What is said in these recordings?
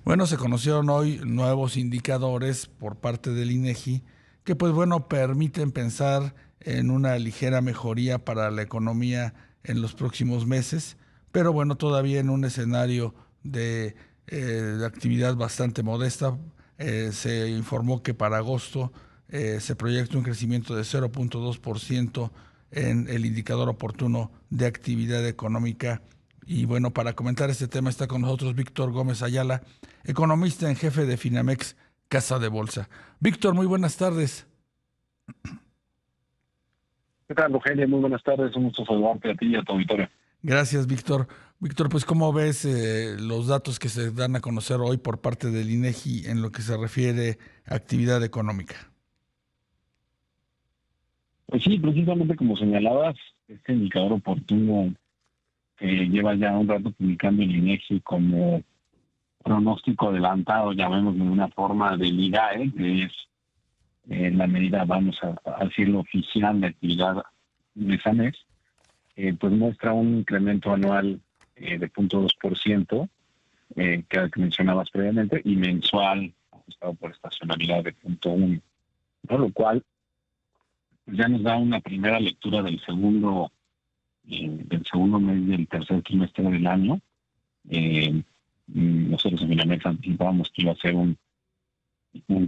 Bueno, se conocieron hoy nuevos indicadores por parte del INEGI que, pues bueno, permiten pensar en una ligera mejoría para la economía en los próximos meses, pero bueno, todavía en un escenario de actividad bastante modesta. Se informó que para agosto se proyecta un crecimiento de 0.2% en el indicador oportuno de actividad económica. Y bueno, para comentar este tema está con nosotros Víctor Gómez Ayala, economista en jefe de Finamex Casa de Bolsa. Víctor, muy buenas tardes. ¿Qué tal, Rogelio? Muy buenas tardes. Un gusto saludarte a ti y a tu auditorio. Gracias, Víctor. Víctor, pues ¿cómo ves los datos que se dan a conocer hoy por parte del INEGI en lo que se refiere a actividad económica? Pues sí, precisamente como señalabas, este indicador oportuno que lleva ya un rato publicando el INEGI como pronóstico adelantado, llamémoslo de una forma, del IGAE, que es la medida, vamos a decirlo, oficial de actividad mes a mes, pues muestra un incremento anual de 0.2%, que mencionabas previamente, y mensual, ajustado por estacionalidad de 0.1%, ¿no? Lo cual ya nos da una primera lectura del segundo mes del tercer trimestre del año. Nosotros en Finamex anticipábamos que iba a ser un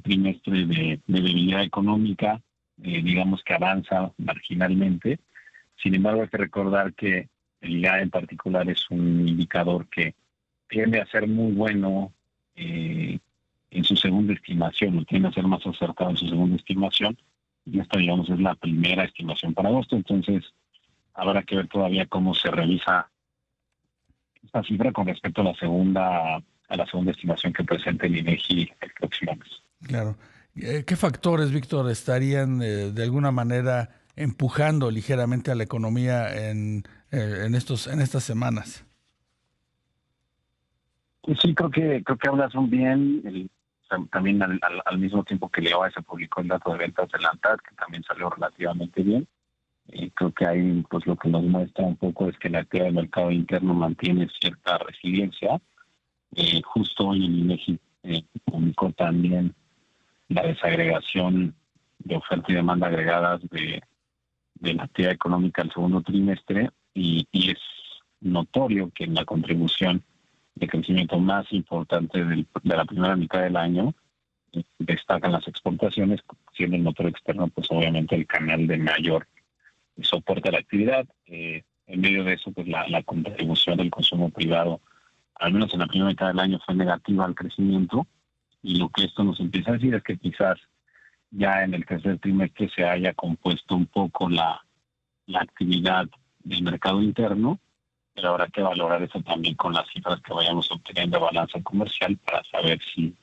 trimestre de debilidad económica, digamos que avanza marginalmente. Sin embargo, hay que recordar que el IGAE en particular es un indicador que tiende a ser muy bueno en su segunda estimación, o tiende a ser más acertado en su segunda estimación, y esta, digamos, es la primera estimación para agosto. Entonces habrá que ver todavía cómo se revisa esta cifra con respecto a la segunda estimación que presente el INEGI el próximo mes. Claro. ¿Qué factores, Víctor, estarían de alguna manera empujando ligeramente a la economía en estas semanas? Pues sí, creo que hablas muy bien. También al mismo tiempo que Leoa se publicó el dato de ventas de la ANTAD, que también salió relativamente bien. Creo que ahí pues lo que nos muestra un poco es que la actividad del mercado interno mantiene cierta resiliencia. Justo hoy el INEGI publicó también la desagregación de oferta y demanda agregadas de la actividad económica al segundo trimestre, y es notorio que en la contribución de crecimiento más importante de la primera mitad del año destacan las exportaciones, siendo el motor externo pues obviamente el canal de mayor soporte a la actividad. En medio de eso, pues la contribución del consumo privado, al menos en la primera mitad del año, fue negativa al crecimiento, y lo que esto nos empieza a decir es que quizás ya en el tercer trimestre se haya compuesto un poco la actividad del mercado interno, pero habrá que valorar eso también con las cifras que vayamos obteniendo de balanza comercial para saber si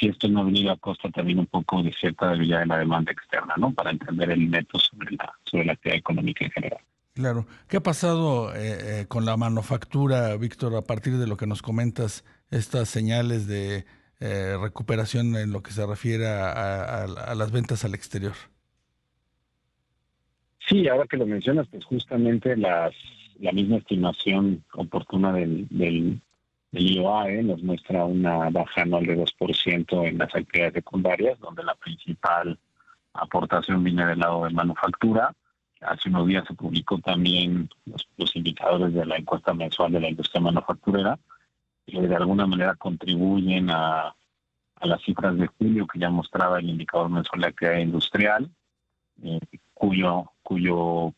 esto no ha venido a costa también un poco de cierta debilidad de la demanda externa, ¿no? Para entender el neto sobre la actividad económica en general. Claro. ¿Qué ha pasado con la manufactura, Víctor, a partir de lo que nos comentas, estas señales de recuperación en lo que se refiere a las ventas al exterior? Sí, ahora que lo mencionas, pues justamente la misma estimación oportuna del IOAE nos muestra una baja anual de 2% en las actividades secundarias, donde la principal aportación viene del lado de manufactura. Hace unos días se publicó también los indicadores de la encuesta mensual de la industria manufacturera, que de alguna manera contribuyen a las cifras de julio, que ya mostraba el indicador mensual de actividad industrial, eh, cuyo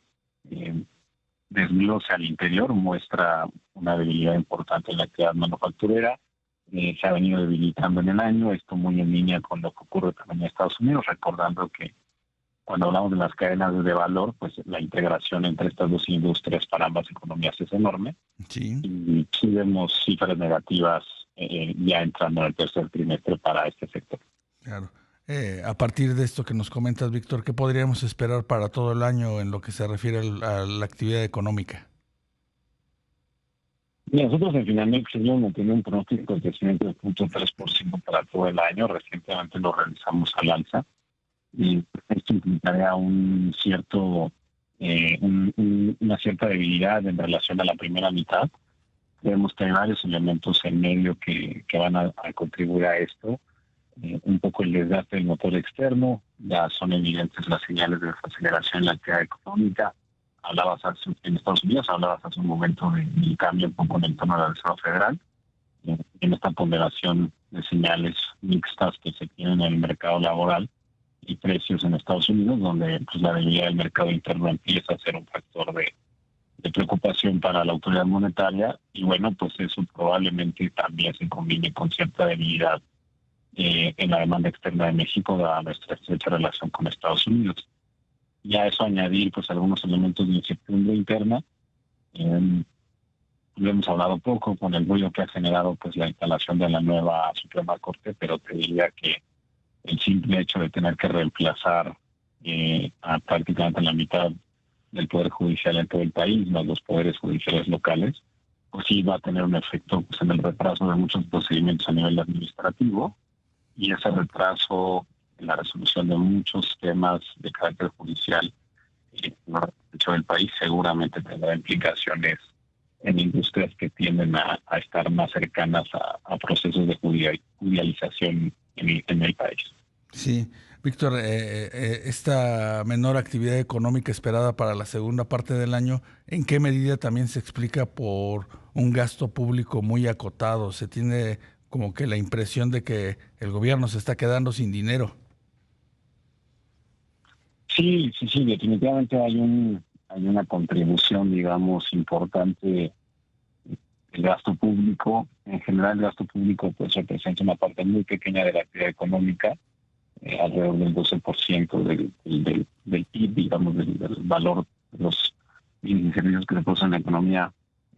desglose al interior muestra una debilidad importante en la actividad manufacturera. Se ha venido debilitando en el año, esto muy en línea con lo que ocurre también en Estados Unidos, recordando que cuando hablamos de las cadenas de valor, pues la integración entre estas dos industrias para ambas economías es enorme. Sí. Y sí vemos cifras negativas ya entrando en el tercer trimestre para este sector. Claro. A partir de esto que nos comentas, Víctor, ¿qué podríamos esperar para todo el año en lo que se refiere a la actividad económica? Y nosotros en Finamex seguimos manteniendo un pronóstico de crecimiento de 0.3% para todo el año. Recientemente lo realizamos al alza, y esto implicaría una cierta debilidad en relación a la primera mitad. Vemos que hay varios elementos en medio que van a contribuir a esto. Un poco el desgaste del motor externo, ya son evidentes las señales de desaceleración en la actividad económica. En Estados Unidos hablabas hace un momento del cambio un poco en el tono de la Reserva Federal, en esta ponderación de señales mixtas que se tienen en el mercado laboral y precios en Estados Unidos, donde pues, la debilidad del mercado interno empieza a ser un factor de preocupación para la autoridad monetaria, y bueno, pues eso probablemente también se combine con cierta debilidad en la demanda externa de México, dada nuestra estrecha relación con Estados Unidos. Y a eso añadir pues algunos elementos de incertidumbre interna. Lo hemos hablado poco con el ruido que ha generado pues la instalación de la nueva Suprema Corte, pero te diría que el simple hecho de tener que reemplazar a prácticamente la mitad del Poder Judicial en todo el país, más los poderes judiciales locales, pues sí va a tener un efecto pues, en el retraso de muchos procedimientos a nivel administrativo, y ese retraso en la resolución de muchos temas de carácter judicial hecho del país seguramente tendrá implicaciones en industrias que tienden a estar más cercanas a procesos de judicialización en el país. Sí, Víctor, esta menor actividad económica esperada para la segunda parte del año, ¿en qué medida también se explica por un gasto público muy acotado? Se tiene como que la impresión de que el gobierno se está quedando sin dinero. Sí, definitivamente hay una contribución, digamos, importante del gasto público. En general, el gasto público pues representa una parte muy pequeña de la actividad económica, alrededor del 12% del PIB, digamos, del valor de los bienes y servicios que se producen en la economía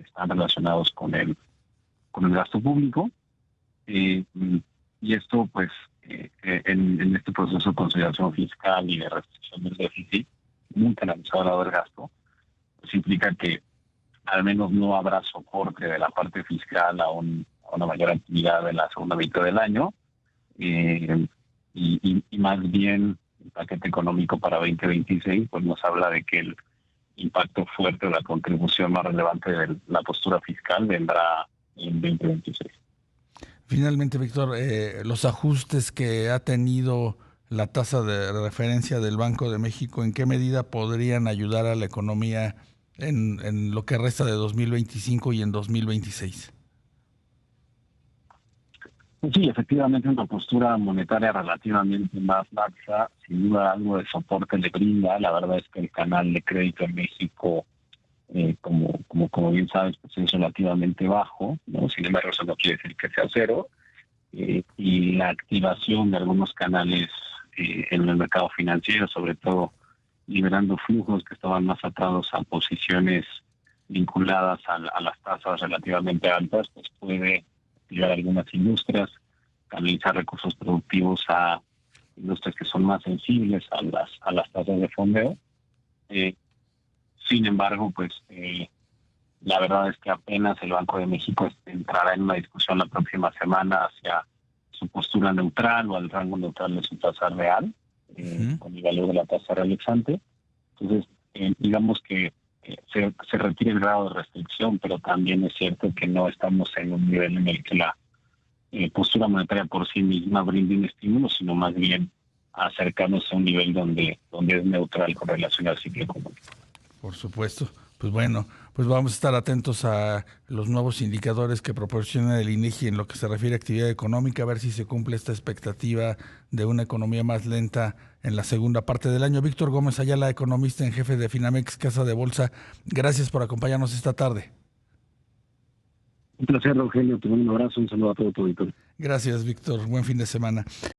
están relacionados con el gasto público. Y esto, pues, en este proceso de consolidación fiscal y de restricción del déficit, muy canalizado al lado del gasto, pues implica que al menos no habrá soporte de la parte fiscal a una mayor actividad en la segunda mitad del año, y más bien el paquete económico para 2026 pues nos habla de que el impacto fuerte o la contribución más relevante de la postura fiscal vendrá en 2026. Finalmente, Víctor, los ajustes que ha tenido la tasa de referencia del Banco de México, ¿en qué medida podrían ayudar a la economía en lo que resta de 2025 y en 2026? Sí, efectivamente una postura monetaria relativamente más laxa, sin duda algo de soporte le brinda. La verdad es que el canal de crédito en México, como bien sabes, pues es relativamente bajo, ¿no? Sin embargo, eso no quiere decir que sea cero. Y la activación de algunos canales en el mercado financiero, sobre todo liberando flujos que estaban más atados a posiciones vinculadas a las tasas relativamente altas, pues puede activar algunas industrias, canalizar recursos productivos a industrias que son más sensibles a las tasas de fondeo. Sin embargo, pues la verdad es que apenas el Banco de México entrará en una discusión la próxima semana hacia su postura neutral o al rango neutral de su tasa real, con el valor de la tasa realizante. Entonces, digamos que se retira el grado de restricción, pero también es cierto que no estamos en un nivel en el que la postura monetaria por sí misma brinde un estímulo, sino más bien acercarnos a un nivel donde es neutral con relación al ciclo económico. Por supuesto. Pues bueno, pues vamos a estar atentos a los nuevos indicadores que proporciona el INEGI en lo que se refiere a actividad económica, a ver si se cumple esta expectativa de una economía más lenta en la segunda parte del año. Víctor Gómez Ayala, economista en jefe de Finamex Casa de Bolsa, gracias por acompañarnos esta tarde. Un placer, Rogelio, te mando un abrazo, un saludo a todo tu auditorio. Gracias, Víctor, buen fin de semana.